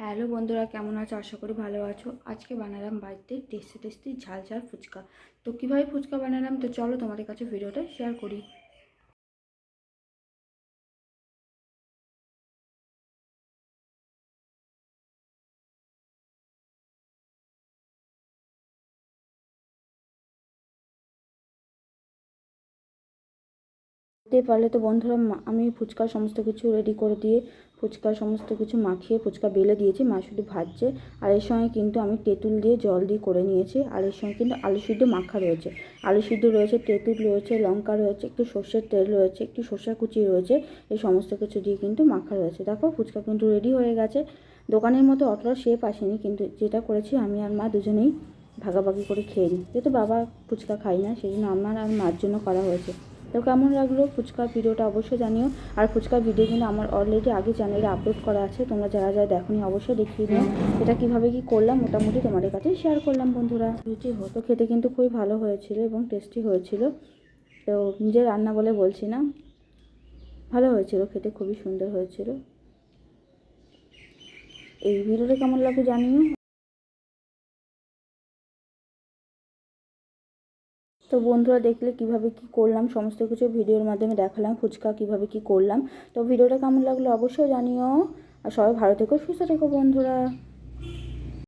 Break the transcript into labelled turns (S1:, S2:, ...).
S1: Hello বন্ধুরা, কেমন আছো? আশা করি ভালো আছো। আজকে বানালাম বাড়িতে টেস্টি টেস্টি ঝাল ঝাল ফুচকা। তো কীভাবে ফুচকা বানালাম তো চলো তোমাদের কাছে ভিডিওটা শেয়ার করি। দেখতে পারলে তো বন্ধুরা, আমি ফুচকার সমস্ত কিছু রেডি করে দিয়ে ফুচকার সমস্ত কিছু মাখিয়ে ফুচকা বেলে দিয়েছি। মা শুধু ভাজছে। আর এর সঙ্গে কিন্তু আমি তেঁতুল দিয়ে জল দিয়ে করে নিয়েছি। আর এর সঙ্গে কিন্তু আলু সিদ্ধ মাখা রয়েছে, আলু সিদ্ধ রয়েছে, তেঁতুল রয়েছে, লঙ্কা রয়েছে, একটু সর্ষের তেল রয়েছে, একটু সর্ষে কুচি রয়েছে। এই সমস্ত কিছু দিয়ে কিন্তু মাখা রয়েছে। দেখো ফুচকা কিন্তু রেডি হয়ে গেছে। দোকানের মতো অতটা শেপ আসেনি, কিন্তু যেটা করেছি আমি আর মা দুজনেই ভাগাভাগি করে খেয়ে নিই। যেহেতু বাবা ফুচকা খাই না, সেই জন্য আমার আর মার জন্য করা হয়েছে। তো কেমন লাগলো ফুচকার ভিডিওটা অবশ্যই জানিও। আর ফুচকার ভিডিও কিন্তু আমার অলরেডি আগে চ্যানেলে আপলোড করা আছে, তোমরা যারা যারা দেখোনি অবশ্যই দেখিয়ে নিও। এটা কীভাবে কী করলাম মোটামুটি তোমাদের কাছে শেয়ার করলাম বন্ধুরা। রুচি হতো, খেতে কিন্তু খুবই ভালো হয়েছিল এবং টেস্টি হয়েছিল। তো নিজের রান্না বলে বলছি না, ভালো হয়েছিল, খেতে খুবই সুন্দর হয়েছিল। এই ভিডিওটা কেমন লাগলো জানিও। তো বন্ধুরা দেখলে কিভাবে কি করলাম, সমস্ত কিছু ভিডিওর মাধ্যমে দেখালাম ফুচকা কিভাবে কি করলাম। তো ভিডিওটা কেমন লাগলো অবশ্যই জানিও। আর সবাই ভালো থেকো, সুস্থ থেকো বন্ধুরা।